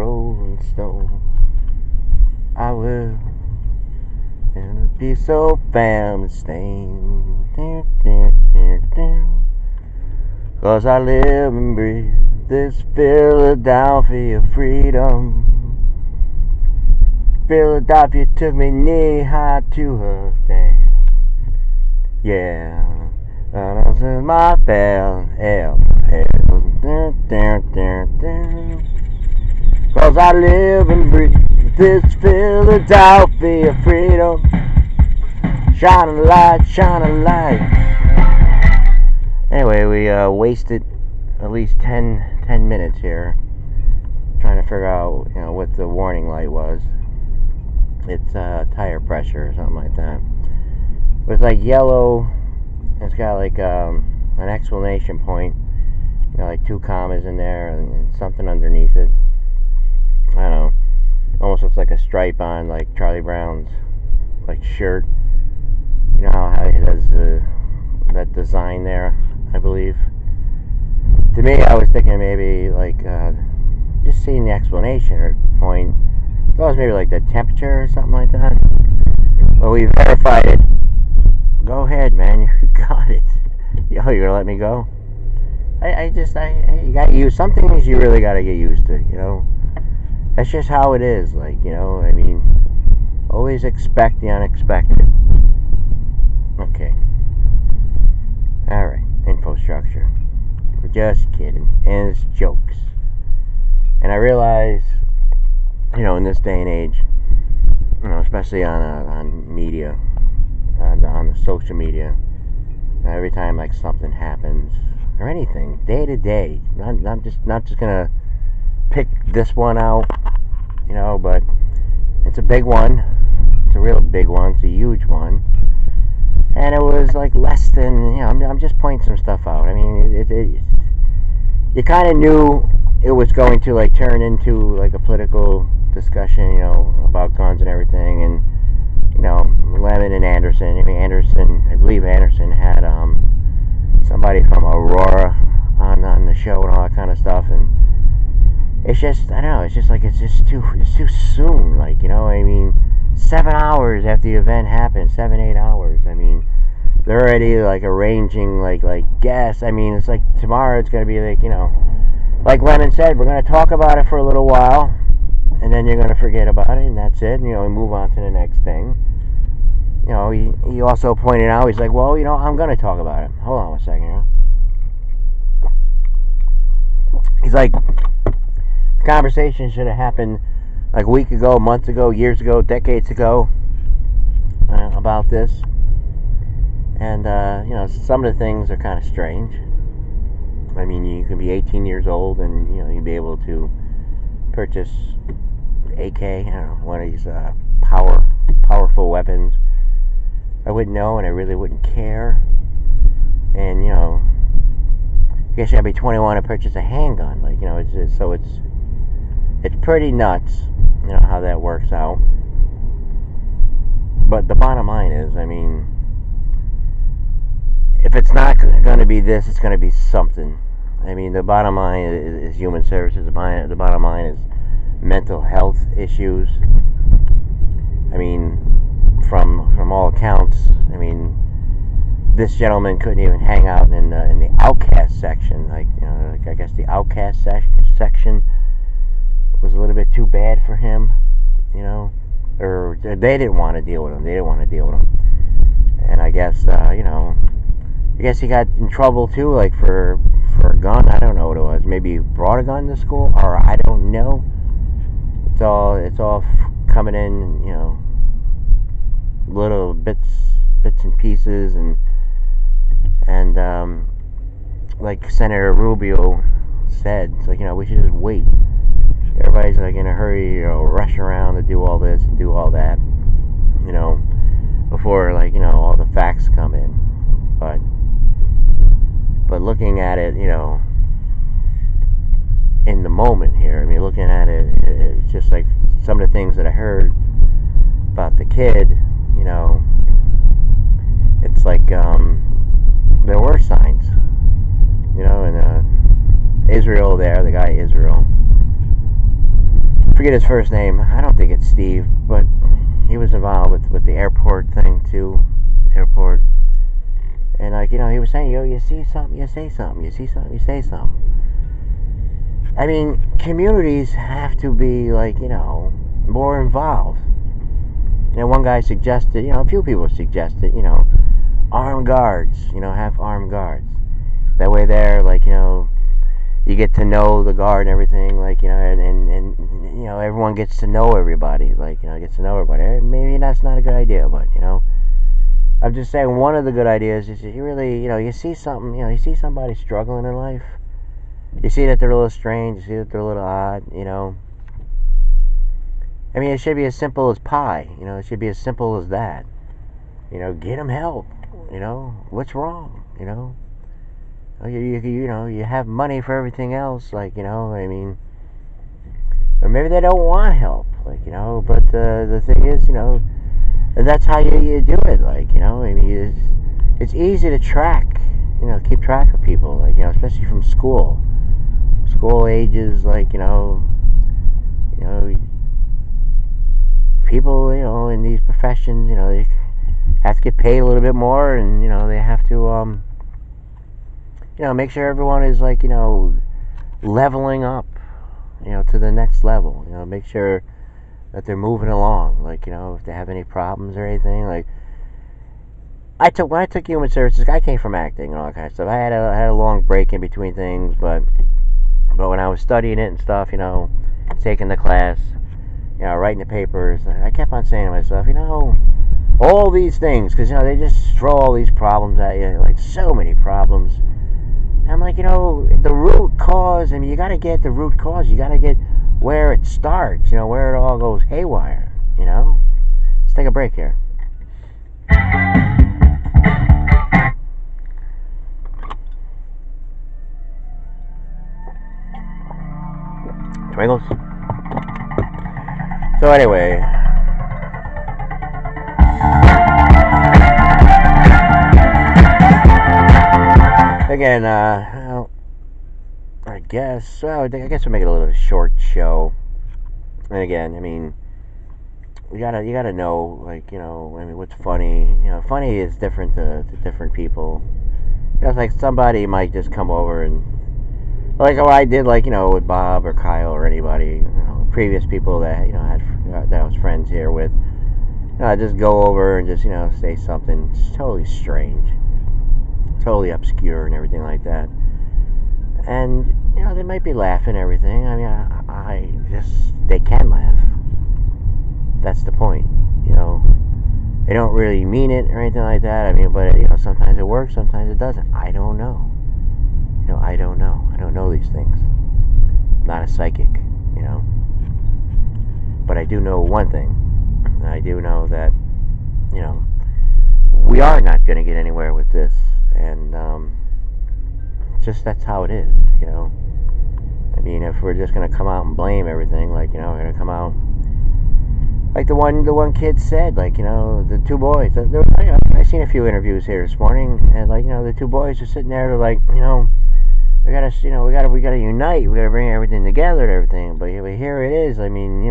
rolling stone. I will in a piece of family stain. 'Cause I live and breathe this Philadelphia freedom. Philadelphia took me knee high to her thing. Yeah, and this is my bell, hell. 'Cause I live and breathe this Philadelphia freedom. Shine a light, shine a light. Anyway, we wasted at least 10 minutes here trying to figure out, what the warning light was. It's tire pressure or something like that. It was like yellow. It's got like an exclamation point, like 2 commas in there and something underneath it. I don't know. Almost looks like a stripe on like Charlie Brown's like shirt. You know how he has that design there, I believe. To me, I was thinking maybe like just seeing the explanation or point. I thought it was maybe like the temperature or something like that. Well, we verified it. Go ahead, man. You got it. Yo, you're gonna let me go? You got used. Some things you really gotta get used to. That's just how it is. Like, I mean, always expect the unexpected. Okay. All right. Infrastructure. We're just kidding, and it's jokes. And I realize, in this day and age, especially on media, on the social media, every time like something happens or anything, day to day, not just gonna pick this one out, but it's a big one. It's a real big one. It's a huge one. And it was like less than, I'm just pointing some stuff out. I mean, you kind of knew it was going to like turn into like a political discussion, about guns and everything. And, Lemon and Anderson. I believe Anderson had somebody from Aurora on the show and all that kind of stuff. And it's just, I don't know, it's just like, it's too soon. Like, 7 hours after the event happened, 7-8 hours. I mean, they're already like arranging like guests. I mean, it's like tomorrow it's going to be like, like Lemon said, we're going to talk about it for a little while, and then you're going to forget about it, and that's it. And, we move on to the next thing. He also pointed out, he's like, well, I'm going to talk about it. Hold on a second. He's like, the conversation should have happened like a week ago, months ago, years ago, decades ago, about this. And, some of the things are kind of strange. I mean, you can be 18 years old and, you'd be able to purchase AK, one of these powerful weapons. I wouldn't know, and I really wouldn't care. And, I guess you gotta be 21 to purchase a handgun. Like, it's pretty nuts, how that works out. But the bottom line is, I mean, if it's not going to be this, it's going to be something. I mean, the bottom line is human services. The bottom line is mental health issues. I mean, from all accounts, I mean, this gentleman couldn't even hang out in the outcast section. Like, I guess the outcast section was a little bit too bad for him, or they didn't want to deal with him. And I guess, he got in trouble too, like for a gun. I don't know what it was. Maybe he brought a gun to school, or I don't know. It's all coming in, little bits and pieces, and like Senator Rubio said, it's like, we should just wait. Everybody's like in a hurry, rush around to do all this and do all that, before like, all the facts come in. But looking at it, in the moment here, I mean, looking at it, it's just like some of the things that I heard about the kid, it's like there were signs, and Israel there, the guy Israel, forget his first name. I don't think it's Steve, but he was involved with the airport thing too. Airport. And like, he was saying, you see something, you say something. You see something, you say something. I mean, communities have to be like, more involved. One guy suggested, a few people suggested, armed guards, have armed guards. That way there, like, you get to know the guard and everything, like, and everyone gets to know everybody, like, gets to know everybody. Maybe that's not a good idea, but, I'm just saying one of the good ideas is you really, you see something, you see somebody struggling in life. You see that they're a little strange, you see that they're a little odd, I mean, it should be as simple as pie, it should be as simple as that. Get them help, what's wrong, you have money for everything else, like, I mean, or maybe they don't want help, like, but the thing is, that's how you do it, like, I mean, it's easy to track, keep track of people, like, especially from school ages, like, people, in these professions, they have to get paid a little bit more, and, they have to, make sure everyone is, like, leveling up, to the next level, make sure that they're moving along, like, if they have any problems or anything, like, when I took human services, I came from acting and all that kind of stuff. I had a long break in between things, but when I was studying it and stuff, taking the class, writing the papers, I kept on saying to myself, all these things, because, they just throw all these problems at you, like, so many problems. And I'm like, the root cause, I mean, you got to get the root cause. You got to get where it starts, where it all goes haywire, Let's take a break here. Twingles. So anyway, again, I guess we'll make it a little short show. And again, I mean, you gotta know, like, I mean, what's funny. Funny is different to different people. It's like somebody might just come over and, like what I did, like, with Bob or Kyle or anybody, previous people that, that I was friends here with. I just go over and just, say something totally strange, totally obscure and everything like that. And, they might be laughing and everything. I mean, they can laugh. That's the point, They don't really mean it or anything like that. I mean, but, sometimes it works, sometimes it doesn't. I don't know. I don't know. I don't know these things. I'm not a psychic, But I do know one thing. I do know that, we are not going to get anywhere with this. And, just that's how it is, I mean, if we're just going to come out and blame everything, like, we're going to come out, like the one kid said, like, the two boys, I seen a few interviews here this morning, and, like, the two boys are sitting there, they're like, we gotta unite, we gotta bring everything together and everything, but here it is, I mean,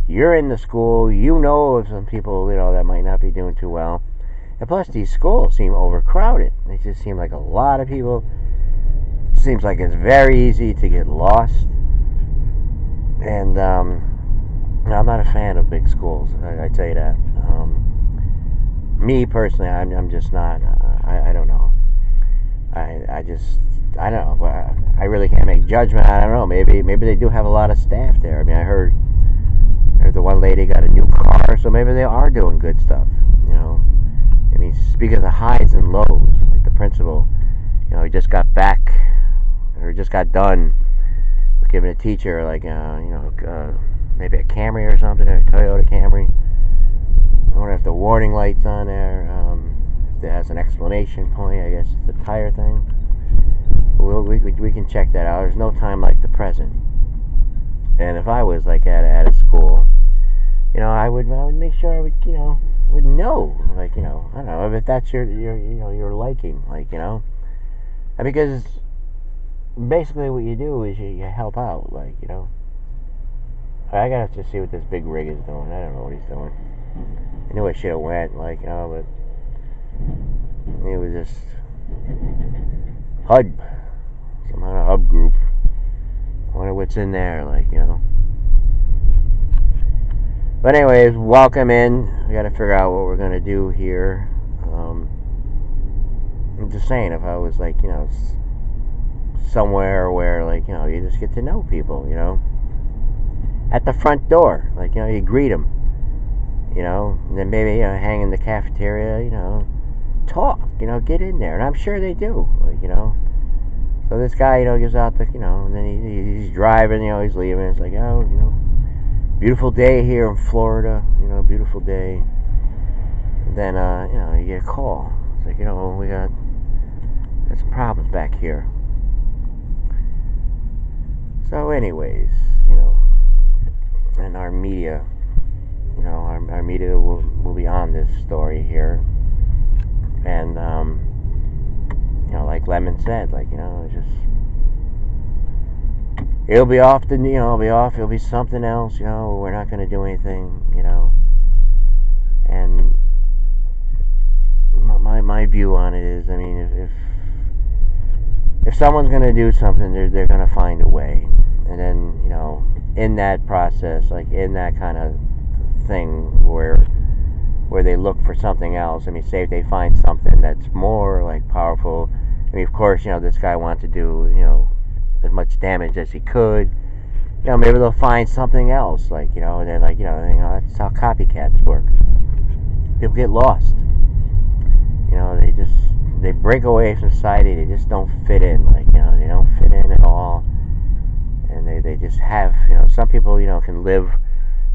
you're in the school, of some people, that might not be doing too well, and plus these schools seem overcrowded, they just seem like a lot of people. Seems like it's very easy to get lost, and I'm not a fan of big schools, I tell you that. Me personally, I'm just not, I don't know, I don't know, but I really can't make judgment. I don't know, maybe they do have a lot of staff there. I mean, I heard the one lady got a new car, so maybe they are doing good stuff, I mean, speaking of the highs and lows, like the principal, he just got back, or just got done with giving a teacher, like, maybe a Camry or something, or a Toyota Camry. I wonder if the warning light's on there, if it has an explanation point. I guess it's a tire thing. We can check that out. There's no time like the present. And if I was, like, at a school, I would make sure I would know, like, I don't know if that's your liking, like, because basically what you do is you help out, like, I gotta just see what this big rig is doing. I don't know what he's doing. I knew I should have went, like, but it was just HUD, some kind of hub group. I wonder what's in there, like. But anyways, welcome in. We gotta figure out what we're gonna do here. I'm just saying, if I was like, somewhere where, like, you just get to know people, at the front door, like, you greet them, and then maybe, hang in the cafeteria, talk, get in there, and I'm sure they do, like, So this guy, gives out the, and then he's driving, he's leaving. It's like, beautiful day here in Florida, beautiful day. And then, you get a call. It's like, we got some problems back here. So, anyways, and our media, our media will be on this story here. And, like Lemon said, like, it'll be off it'll be something else, we're not going to do anything, and my view on it is, I mean, if someone's going to do something, they're going to find a way, and then, in that process, like, in that kind of thing where they look for something else, I mean, say if they find something that's more, like, powerful, I mean, of course, this guy wants to do, as much damage as he could. Maybe they'll find something else, like, and then, like, that's how copycats work. People get lost. They break away from society. They just don't fit in, like, they don't fit in at all. And they just have, some people, can live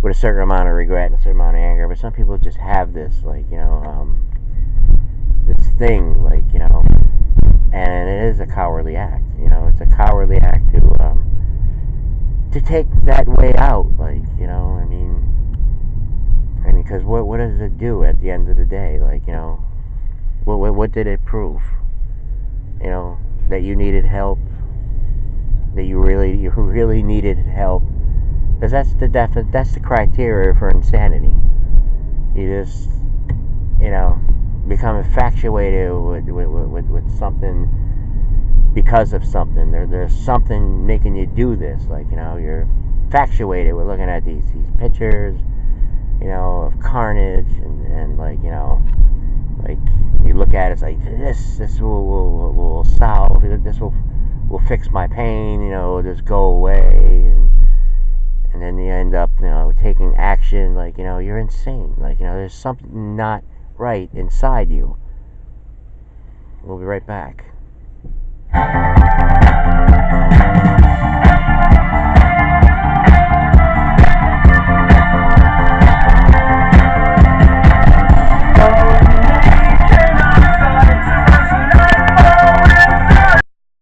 with a certain amount of regret and a certain amount of anger, but some people just have this, like, this thing, like, and it is a cowardly act. It's a cowardly act to take that way out, like, I mean, because what does it do at the end of the day, like, what did it prove? That you needed help, that you really needed help, because that's the criteria for insanity. You just, become infatuated with something because of something. There's something making you do this. Like, you're infatuated with looking at these pictures, of carnage, and like, like, you look at it, it's like, this will solve, this will fix my pain, it'll just go away, and then you end up, taking action, like, you're insane. Like, there's something not right inside you. We'll be right back.